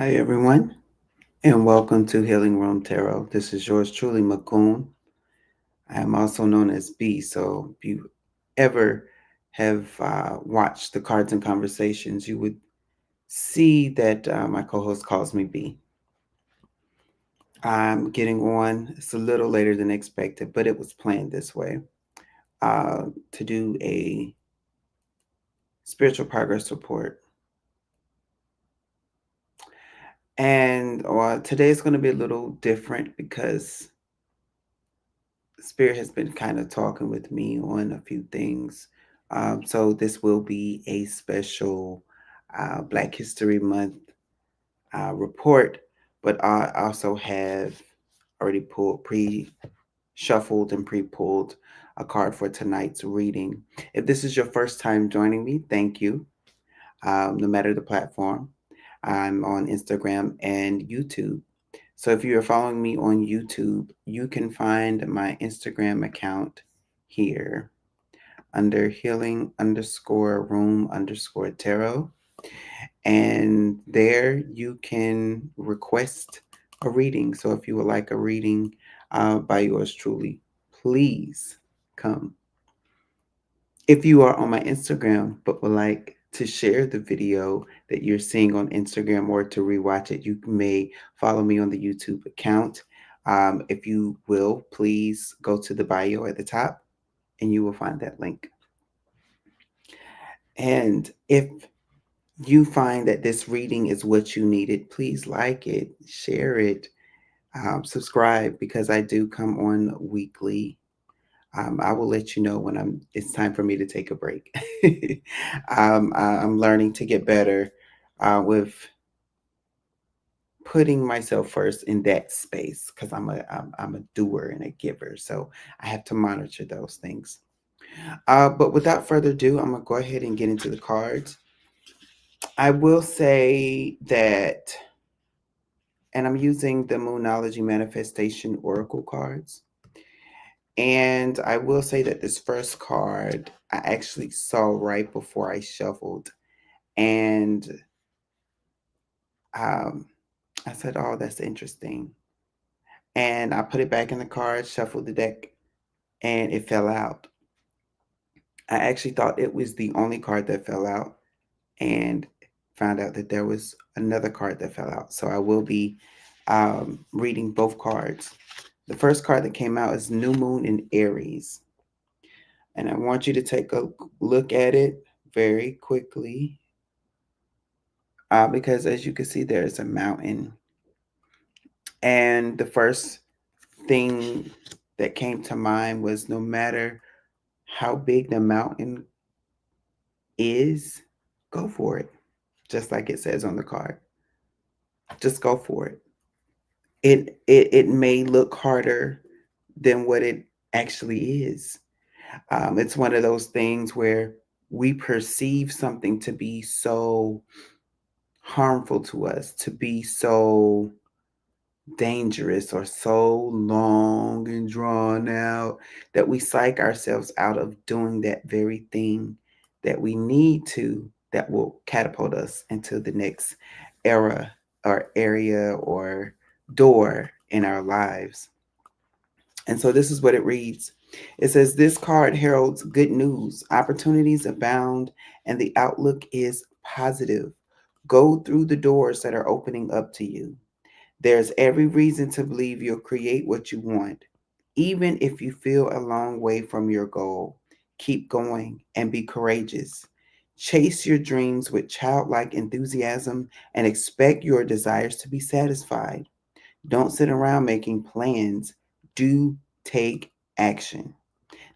Hi, everyone, and welcome to Healing Room Tarot. This is yours truly, Macoon. I am also known as B. So, if you ever have watched the Cards and Conversations, you would see that my co host calls me B. I'm getting on, it's a little later than expected, but it was planned this way to do a spiritual progress report. And today is going to be a little different because Spirit has been kind of talking with me on a few things. So this will be a special Black History Month report, but I also have already shuffled and pre-pulled a card for tonight's reading. If this is your first time joining me, thank you. No matter the platform, I'm on Instagram and YouTube. So if you are following me on YouTube, you can find my Instagram account here under healing_room_tarot. And there you can request a reading. So if you would like a reading by yours truly, please come. If you are on my Instagram but would like to share the video that you're seeing on Instagram or to rewatch it, you may follow me on the YouTube account. If you will, please go to the bio at the top and you will find that link. And if you find that this reading is what you needed, please like it, share it, subscribe because I do come on weekly. I will let you know when it's time for me to take a break. I'm learning to get better with putting myself first in that space because I'm a doer and a giver, so I have to monitor those things. But without further ado, I'm gonna go ahead and get into the cards. I will say that, and I'm using the Moonology Manifestation Oracle cards. And I will say that this first card I actually saw right before I shuffled. And um, I said, oh, that's interesting. And I put it back in the card, shuffled the deck, and it fell out. I actually thought it was the only card that fell out and found out that there was another card that fell out. So I will be reading both cards. The first card that came out is New Moon in Aries. And I want you to take a look at it very quickly because as you can see, there's a mountain. And the first thing that came to mind was no matter how big the mountain is, go for it. Just like it says on the card. Just go for it. It may look harder than what it actually is. It's one of those things where we perceive something to be so harmful to us, to be so dangerous or so long and drawn out that we psych ourselves out of doing that very thing that we need to, that will catapult us into the next era or area or door in our lives. And so this is what it reads. It says, this card heralds good news, opportunities abound, and the outlook is positive. Go through the doors that are opening up to you. There's every reason to believe you'll create what you want. Even if you feel a long way from your goal, keep going and be courageous. Chase your dreams with childlike enthusiasm and expect your desires to be satisfied. Don't sit around making plans. Do take action.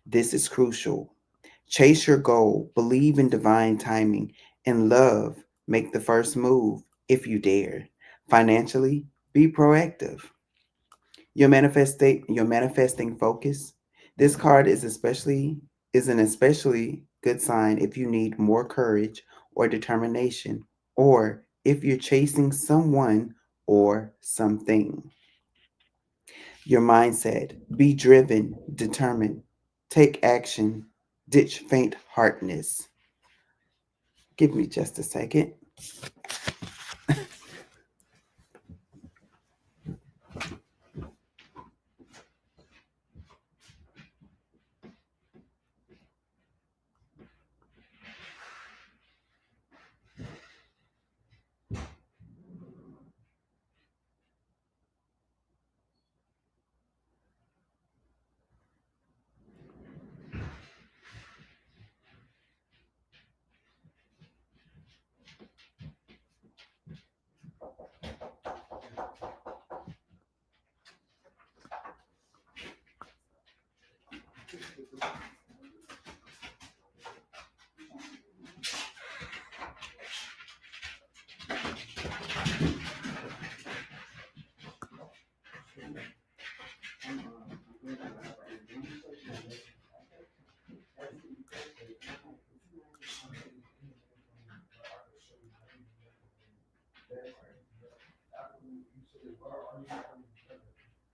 This is crucial. Chase your goal, believe in divine timing, and love, make the first move if you dare. Financially, be proactive. Your manifesting focus. This card is an especially good sign if you need more courage or determination, or if you're chasing someone or something. Your mindset. Be driven, determined. Take action. Ditch faint heartedness. Give me just a second.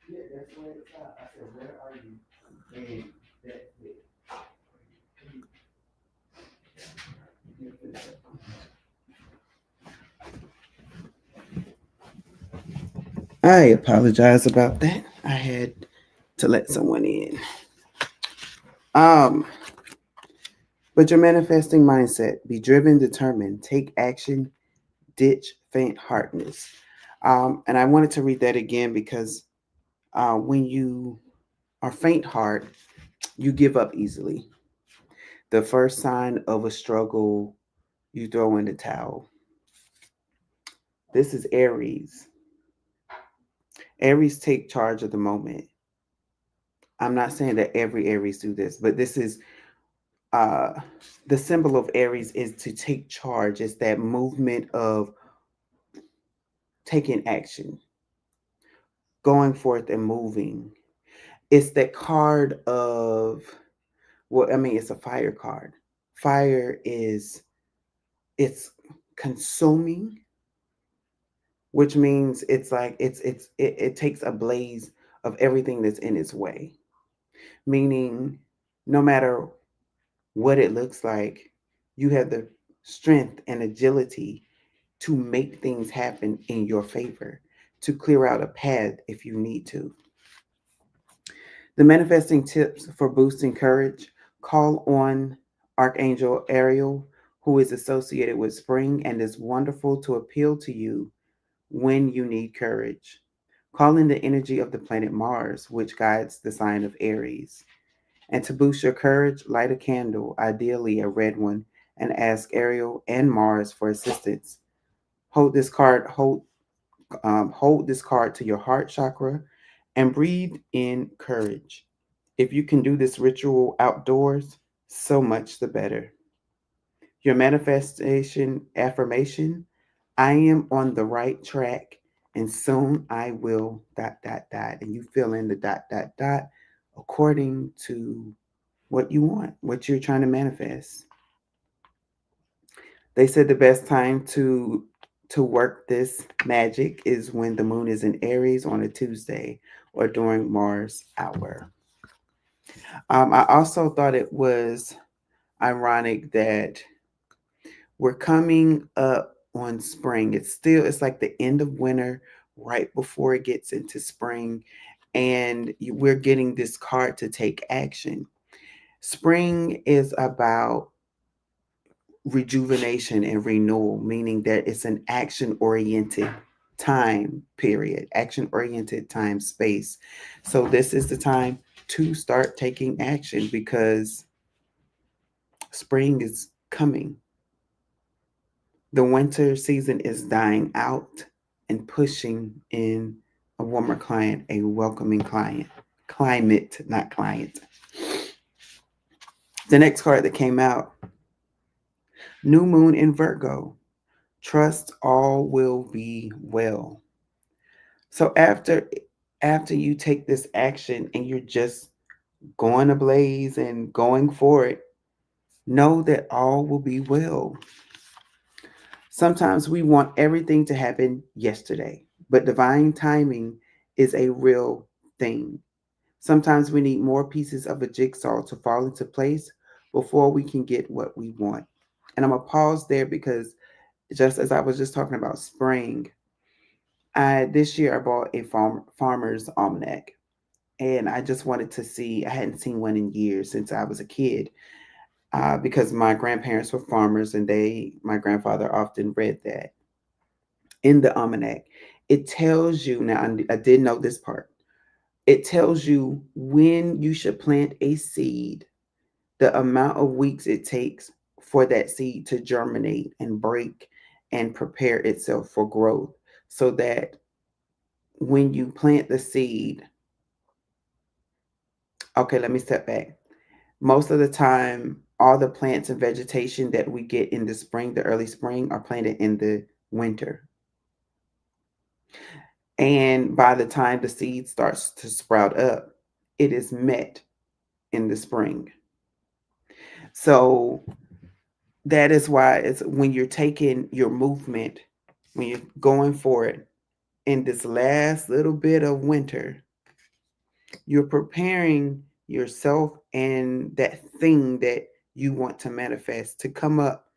Yeah, that's where it's at. I said, where are you? And that's it. I apologize about that. I had to let someone in. Um, but your manifesting mindset, be driven, determined, take action, ditch faint heartedness. And I wanted to read that again because when you are faint heart, you give up easily. The first sign of a struggle, you throw in the towel. This is Aries. Aries take charge of the moment. I'm not saying that every Aries do this, but this is uh the symbol of Aries is to take charge. It's that movement of taking action, going forth and moving. It's that card of, well, I mean, it's a fire card. Fire is, it's consuming, which means it's like it takes a blaze of everything that's in its way. Meaning, no matter what it looks like, you have the strength and agility to make things happen in your favor, to clear out a path if you need to. The manifesting tips for boosting courage: call on Archangel Ariel, who is associated with spring and is wonderful to appeal to you when you need courage. Call in the energy of the planet Mars, which guides the sign of Aries. And to boost your courage, light a candle, ideally a red one, and ask Ariel and Mars for assistance. Hold this card, hold this card to your heart chakra and breathe in courage. If you can do this ritual outdoors, so much the better. Your manifestation affirmation: I am on the right track and soon I will dot dot dot. And you fill in the dot dot dot according to what you want, what you're trying to manifest. They said the best time to work this magic is when the moon is in Aries on a Tuesday or during Mars hour. I also thought it was ironic that we're coming up on spring. It's like the end of winter, right before it gets into spring, and we're getting this card to take action. Spring is about rejuvenation and renewal, meaning that it's an action oriented time period, action oriented time space. So, this is the time to start taking action because spring is coming. The winter season is dying out and pushing in a warmer client, a welcoming client, climate, not client. The next card that came out: New Moon in Virgo. Trust all will be well. So after you take this action and you're just going ablaze and going for it, know that all will be well. Sometimes we want everything to happen yesterday, but divine timing is a real thing. Sometimes we need more pieces of a jigsaw to fall into place before we can get what we want. And I'm going to pause there because just as I was just talking about spring, I this year I bought a farmer's almanac, and I just wanted to see. I hadn't seen one in years since I was a kid, because my grandparents were farmers, and my grandfather often read that in the almanac. It tells you now. I did know this part. It tells you when you should plant a seed, the amount of weeks it takes for that seed to germinate and break and prepare itself for growth, so that when you plant the seed, okay, let me step back. Most of the time, all the plants and vegetation that we get in the spring, the early spring, are planted in the winter. And by the time the seed starts to sprout up, it is met in the spring. So that is why it's when you're taking your movement, when you're going for it in this last little bit of winter, you're preparing yourself and that thing that you want to manifest to come up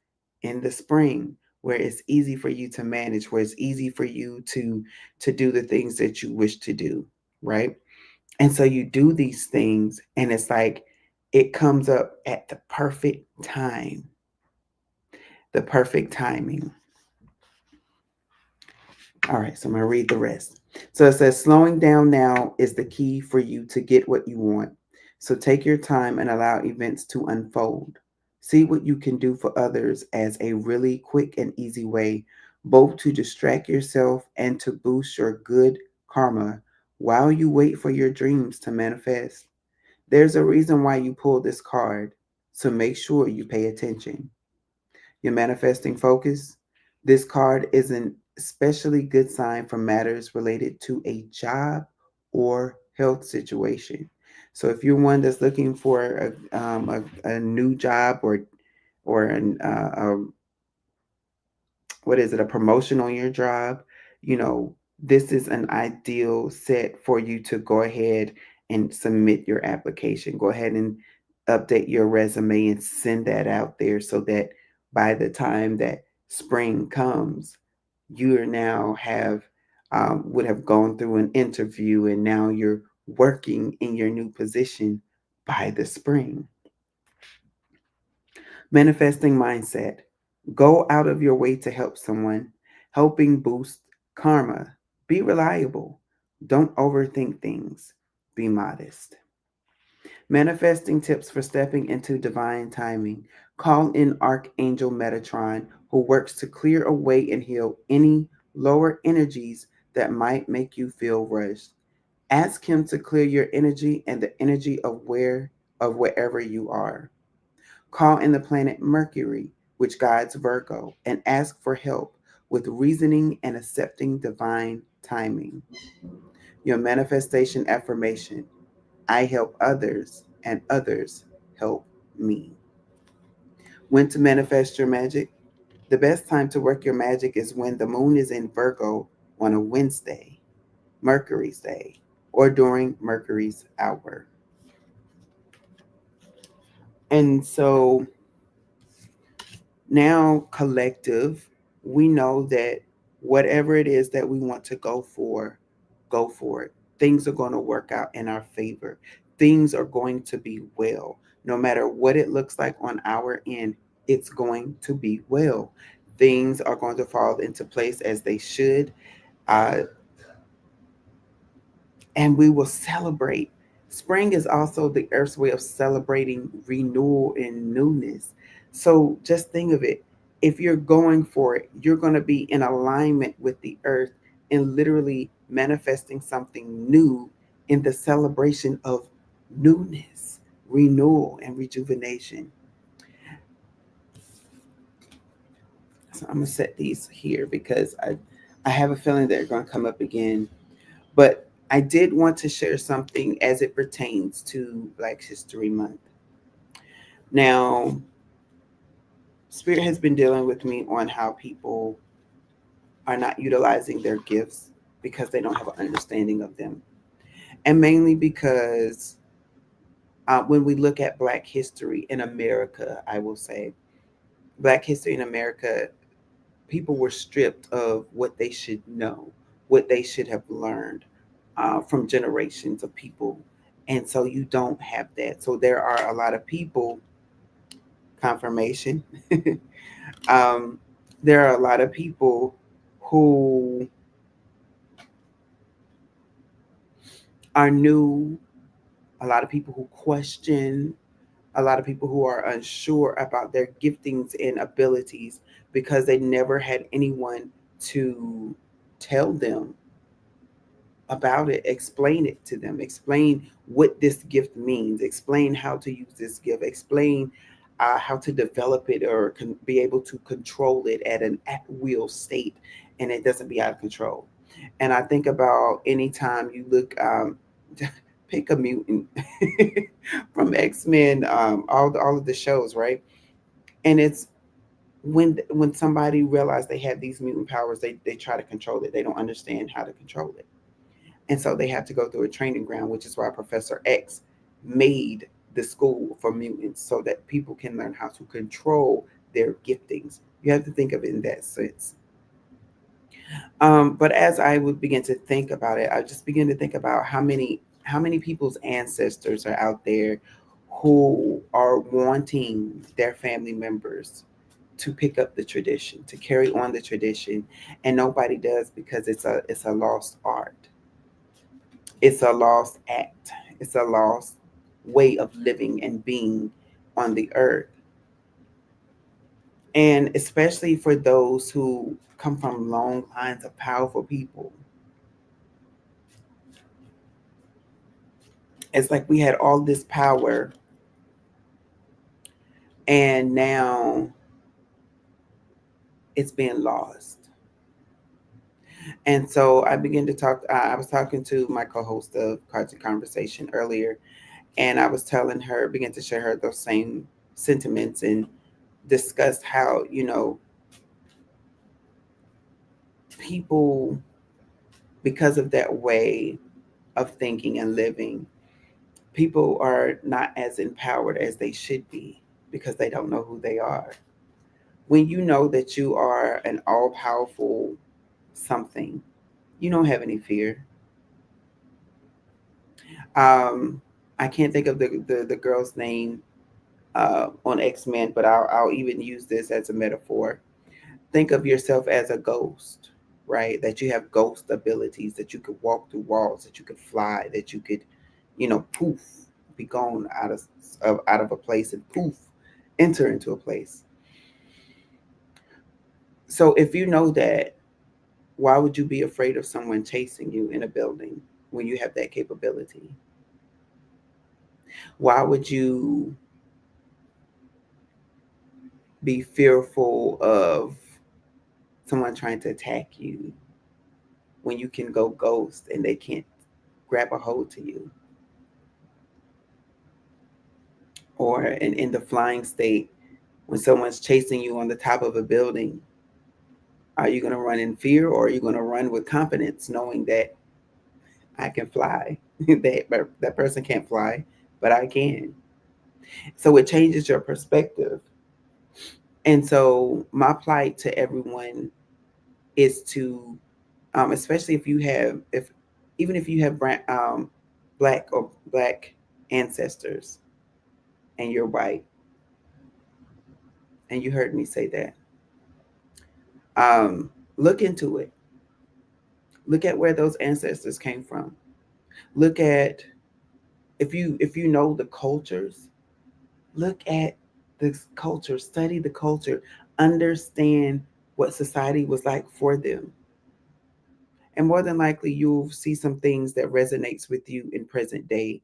in the spring where it's easy for you to manage, where it's easy for you to do the things that you wish to do, right? And so you do these things and it's like it comes up at the perfect time, the perfect timing. All right, so I'm going to read the rest. So it says, slowing down now is the key for you to get what you want. So take your time and allow events to unfold. See what you can do for others as a really quick and easy way, both to distract yourself and to boost your good karma while you wait for your dreams to manifest. There's a reason why you pulled this card, so make sure you pay attention. Your manifesting focus. This card is an especially good sign for matters related to a job or health situation. So if you're one that's looking for a new job or what is it, a promotion on your job, you know, this is an ideal set for you to go ahead and submit your application. Go ahead and update your resume and send that out there so that by the time that spring comes, you are now have would have gone through an interview and now you're working in your new position by the spring. Manifesting mindset. Go out of your way to help someone, helping boost karma. Be reliable. Don't overthink things. Be modest. Manifesting tips for stepping into divine timing. Call in Archangel Metatron, who works to clear away and heal any lower energies that might make you feel rushed. Ask him to clear your energy and the energy of wherever you are. Call in the planet Mercury, which guides Virgo, and ask for help with reasoning and accepting divine timing. Your manifestation affirmation: I help others, and others help me. When to manifest your magic? The best time to work your magic is when the moon is in Virgo on a Wednesday, Mercury's day, or during Mercury's hour. And so now, collective, we know that whatever it is that we want to go for it. Things are going to work out in our favor. Things are going to be well. No matter what it looks like on our end, it's going to be well. Things are going to fall into place as they should. Uh, and we will celebrate. Spring is also the earth's way of celebrating renewal and newness. So just think of it. If you're going for it, you're going to be in alignment with the earth and literally manifesting something new in the celebration of newness, renewal, and rejuvenation. So I'm going to set these here because I have a feeling they're going to come up again. But I did want to share something as it pertains to Black History Month. Now, Spirit has been dealing with me on how people are not utilizing their gifts because they don't have an understanding of them. And mainly because when we look at Black history in America, I will say, Black history in America, people were stripped of what they should know, what they should have learned from generations of people. And so you don't have that. So there are a lot of people, confirmation, um, there are a lot of people who are new, a lot of people who question, a lot of people who are unsure about their giftings and abilities because they never had anyone to tell them about it, explain it to them, explain what this gift means, explain how to use this gift, explain how to develop it or be able to control it at an at will state and it doesn't be out of control. And I think about anytime you look, pick a mutant from X-Men, all of the shows, right? And it's when somebody realizes they have these mutant powers, they try to control it. They don't understand how to control it. And so they have to go through a training ground, which is why Professor X made the school for mutants so that people can learn how to control their giftings. You have to think of it in that sense. But as I would begin to think about it, I just begin to think about how many people's ancestors are out there who are wanting their family members to pick up the tradition, to carry on the tradition, and nobody does because it's a lost art. It's a lost act. It's a lost way of living and being on the earth. And especially for those who come from long lines of powerful people, it's like we had all this power and now it's being lost. And so I began to talk. I was talking to my co host of Cards and Conversation earlier, and I was telling her, began to share her those same sentiments and discussed how, people, because of that way of thinking and living, people are not as empowered as they should be because they don't know who they are. When you know that you are an all powerful something, you don't have any fear. Um, I can't think of the girl's name on X Men, but I'll even use this as a metaphor. Think of yourself as a ghost, right? That you have ghost abilities, that you could walk through walls, that you could fly, that you could, poof, be gone out of a place and poof, enter into a place. So if you know that, why would you be afraid of someone chasing you in a building when you have that capability? Why would you be fearful of someone trying to attack you when you can go ghost and they can't grab a hold to you? Or in the flying state, when someone's chasing you on the top of a building, are you going to run in fear or are you going to run with confidence knowing that I can fly? That person can't fly, but I can. So it changes your perspective. And so my plight to everyone is to, especially if even if you have black ancestors and you're white, and you heard me say that, look into it. Look at where those ancestors came from. Look at, if you know the cultures, look at the culture, study the culture, understand what society was like for them. And more than likely you'll see some things that resonates with you in present day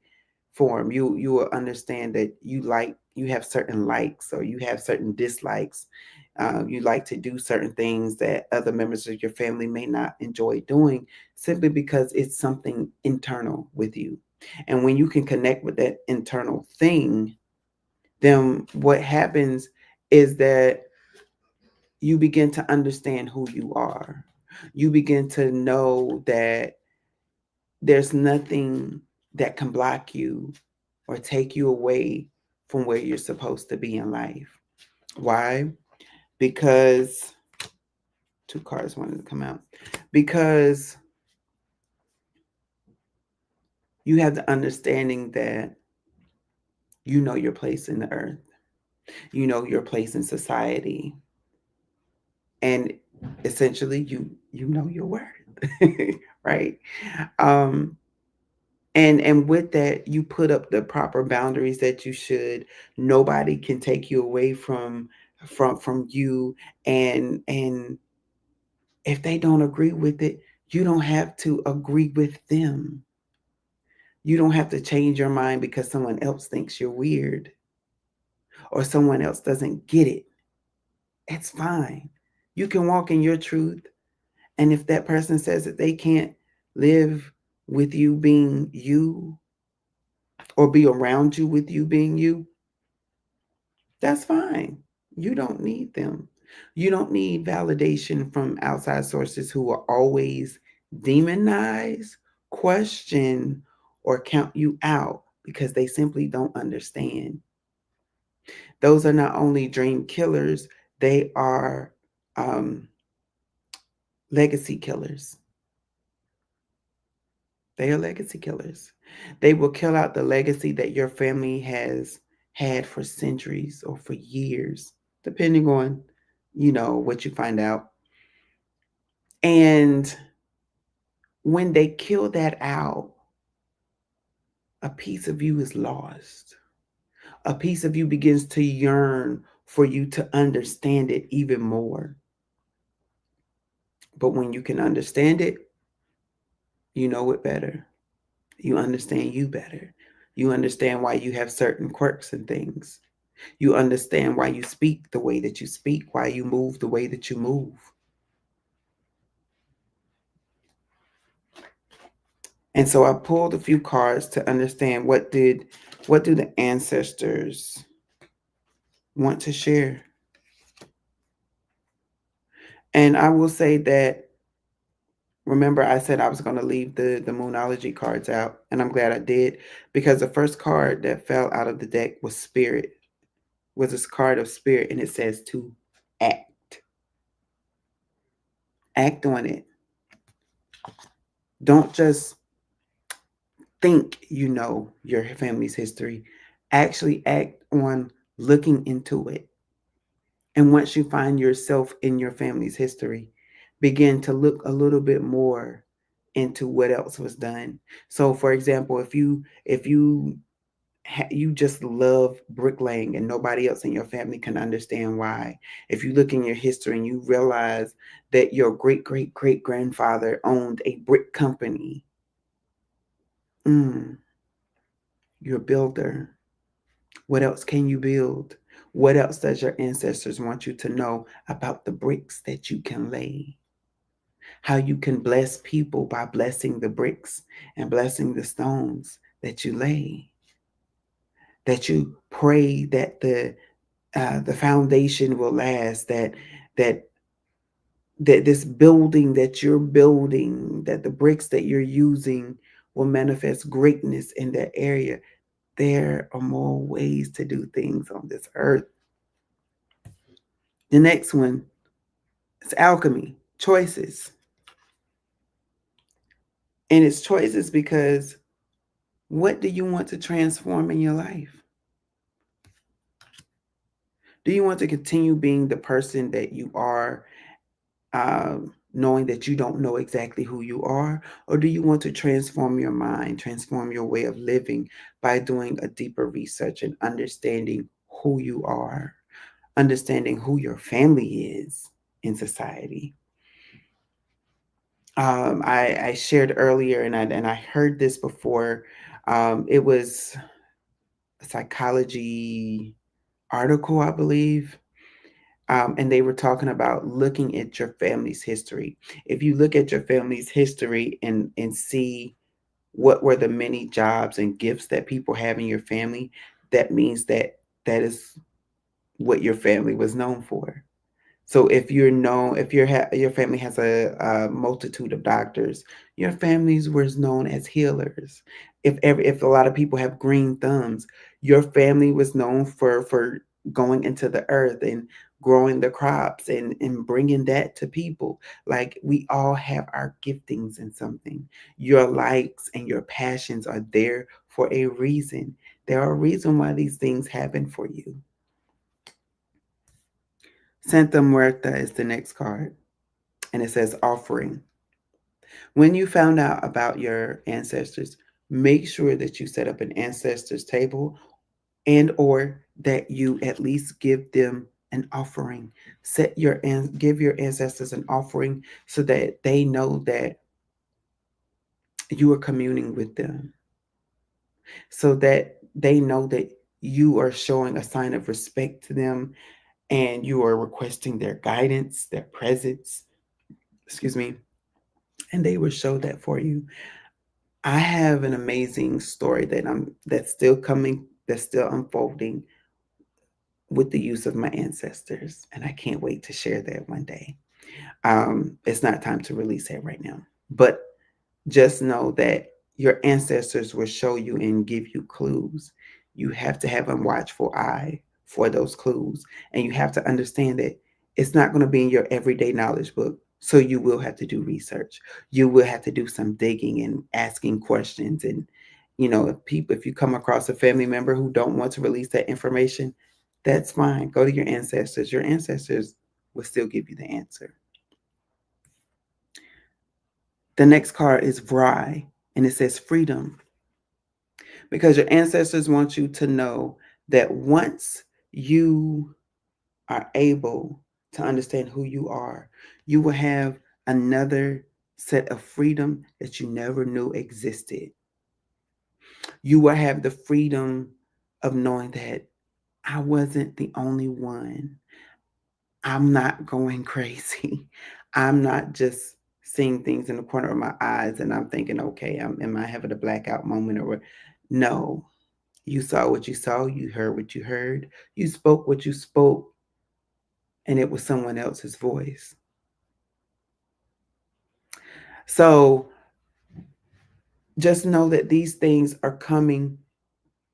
form. You will understand that you have certain likes or you have certain dislikes. You like to do certain things that other members of your family may not enjoy doing simply because it's something internal with you. And when you can connect with that internal thing, then what happens is that you begin to understand who you are. You begin to know that there's nothing that can block you or take you away from where you're supposed to be in life. Why? Because two cards wanted to come out. Because you have the understanding that you know your place in the earth, you know your place in society, and essentially you know your worth, right? Um, and with that you put up the proper boundaries that you should. Nobody can take you away from you, and if they don't agree with it, You don't have to agree with them. You don't have to change your mind because someone else thinks you're weird or someone else doesn't get it. It's fine. You can walk in your truth. And if that person says that they can't live with you being you or be around you with you being you, that's fine. You don't need them. You don't need validation from outside sources who will always demonize, question, or count you out because they simply don't understand. Those are not only dream killers, they are um, legacy killers. They are legacy killers. They will kill out the legacy that your family has had for centuries or for years, depending on, what you find out. And when they kill that out, a piece of you is lost. A piece of you begins to yearn for you to understand it even more. But when you can understand it, you know it better. You understand you better. You understand why you have certain quirks and things. You understand why you speak the way that you speak, why you move the way that you move. And so I pulled a few cards to understand what do the ancestors want to share. And I will say that, remember I said I was going to leave the Moonology cards out, and I'm glad I did, because the first card that fell out of the deck was Spirit, was this card of Spirit, and it says to act. Act on it. Don't just think you know your family's history. Actually act on looking into it. And once you find yourself in your family's history, begin to look a little bit more into what else was done. So for example, if you just love bricklaying and nobody else in your family can understand why. If you look in your history and you realize that your great great great grandfather owned a brick company, you're a builder. What else can you build? What else does your ancestors want you to know about the bricks that you can lay? How you can bless people by blessing the bricks and blessing the stones that you lay. That you pray that the foundation will last. That that this building that you're building, that the bricks that you're using will manifest greatness in that area. There are more ways to do things on this earth. The next one is alchemy, choices. And it's choices because what do you want to transform in your life? Do you want to continue being the person that you are, knowing that you don't know exactly who you are? Or do you want to transform your mind, transform your way of living by doing a deeper research and understanding who you are, understanding who your family is in society? I shared earlier, and I heard this before. It was a psychology article, I believe, and they were talking about looking at your family's history. If you look at your family's history and see what were the many jobs and gifts that people have in your family, that means that that is what your family was known for. So if you're known, if your family has a multitude of doctors, your families was known as healers. If a lot of people have green thumbs, your family was known for going into the earth and growing the crops and bringing that to people. Like we all have our giftings in something. Your likes and your passions are there for a reason. There are a reason why these things happen for you. Santa Muerta is the next card, and it says offering. When you found out about your ancestors, make sure that you set up an ancestors table and or that you at least give them an offering. Give your ancestors an offering so that they know that You are communing with them so that they know that you are showing a sign of respect to them and you are requesting their guidance, their presence, excuse me, and they will show that for you. I have an amazing story that's still coming, that's still unfolding with the use of my ancestors, and I can't wait to share that one day. It's not time to release it right now, but just know that your ancestors will show you and give you clues. You have to have a watchful eye for those clues. And you have to understand that it's not going to be in your everyday knowledge book. So you will have to do research. You will have to do some digging and asking questions. And, if you come across a family member who don't want to release that information, that's fine. Go to your ancestors. Your ancestors will still give you the answer. The next card is Vry, and it says freedom. Because your ancestors want you to know that once you are able to understand who you are, you will have another set of freedom that you never knew existed. You will have the freedom of knowing that I wasn't the only one. I'm not going crazy. I'm not just seeing things in the corner of my eyes and I'm thinking, okay, am I having a blackout moment or what? No, you saw what you saw, you heard what you heard, you spoke what you spoke, and it was someone else's voice. So just know that these things are coming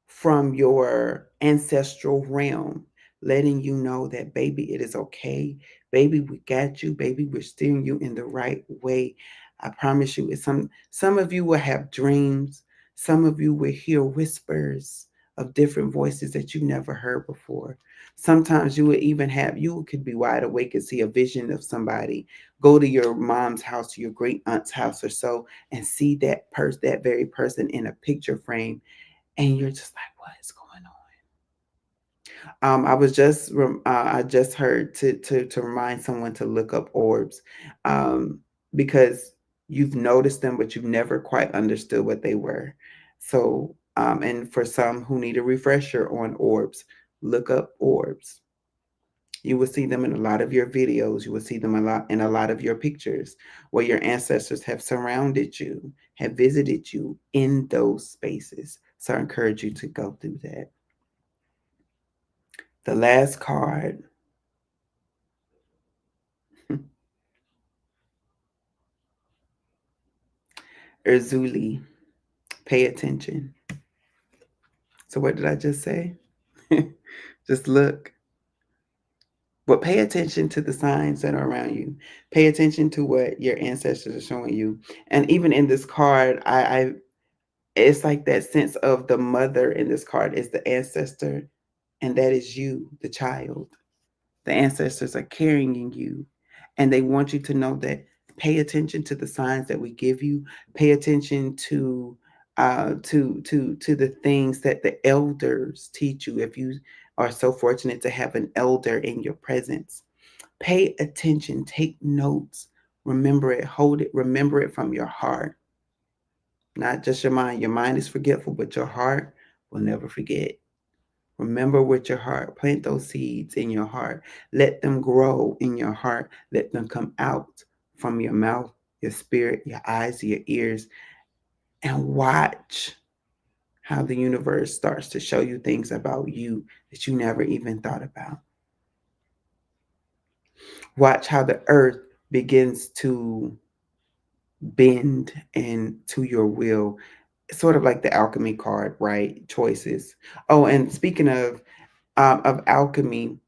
from your ancestral realm, letting you know that, baby, it is okay. Baby, we got you. Baby, we're steering you in the right way. I promise you, it's some of you will have dreams. Some of you will hear whispers of different voices that you never heard before. Sometimes you could be wide awake and see a vision of somebody. Go to your mom's house, your great aunt's house or so, and see that very person in a picture frame, and you're just like, what is going on? I just heard to remind someone to look up orbs, because you've noticed them, but you've never quite understood what they were. So, and for some who need a refresher on orbs, look up orbs. You will see them in a lot of your videos. You will see them a lot in a lot of your pictures where your ancestors have surrounded you, have visited you in those spaces. So I encourage you to go through that. The last card, Erzuli, pay attention. So what did I just say? Just look. But pay attention to the signs that are around you. Pay attention to what your ancestors are showing you. And even in this card, I it's like that sense of the mother in this card is the ancestor, and that is you, the child. The ancestors are carrying you, and they want you to know that pay attention to the signs that we give you. Pay attention to the things that the elders teach you. If you are so fortunate to have an elder in your presence, pay attention, take notes, remember it, hold it, remember it from your heart, not just your mind. Your mind is forgetful, but your heart will never forget. Remember with your heart. Plant those seeds in your heart. Let them grow in your heart. Let them come out from your mouth, your spirit, your eyes, your ears, and watch how the universe starts to show you things about you that you never even thought about. Watch how the earth begins to bend and to your will. Sort of like the alchemy card, right? Choices. Oh, and speaking of alchemy,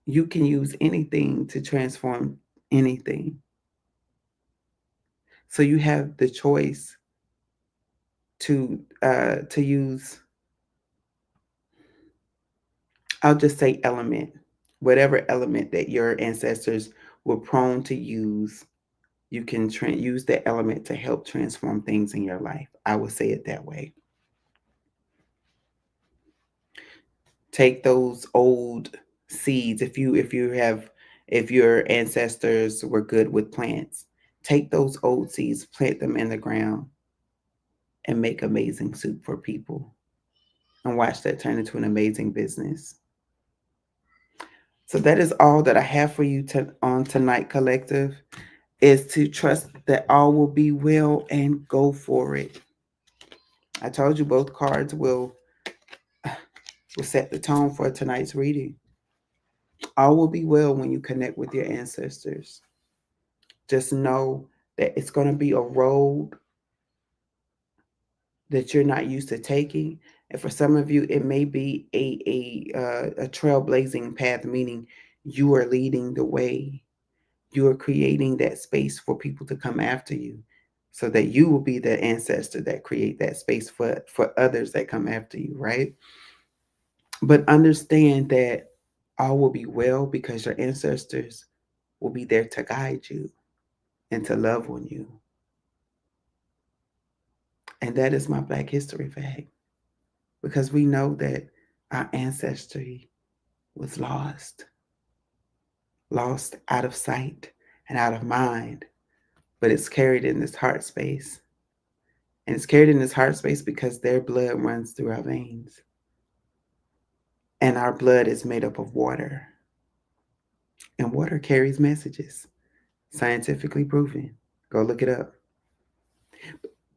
you can use anything to transform anything. So you have the choice to use. I'll just say element, whatever element that your ancestors were prone to use. You can use that element to help transform things in your life. I would say it that way. Take those old seeds. If your ancestors were good with plants, take those old seeds, plant them in the ground, and make amazing soup for people and watch that turn into an amazing business. So that is all that I have for you on tonight, collective, is to trust that all will be well and go for it. I told you both cards will set the tone for tonight's reading. All will be well when you connect with your ancestors. Just know that it's going to be a road that you're not used to taking. And for some of you, it may be a trailblazing path, meaning you are leading the way. You are creating that space for people to come after you, so that you will be the ancestor that create that space for others that come after you, right? But understand that all will be well because your ancestors will be there to guide you and to love on you. And that is my Black History fact, because we know that our ancestry was lost out of sight and out of mind, but it's carried in this heart space. And it's carried in this heart space because their blood runs through our veins. And our blood is made up of water. And water carries messages, scientifically proven. Go look it up.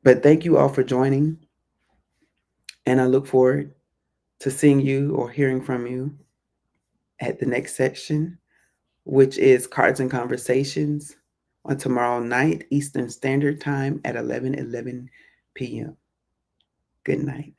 But thank you all for joining. And I look forward to seeing you or hearing from you at the next section, which is Cards and Conversations, on tomorrow night, Eastern Standard Time at 11:11 p.m. Good night.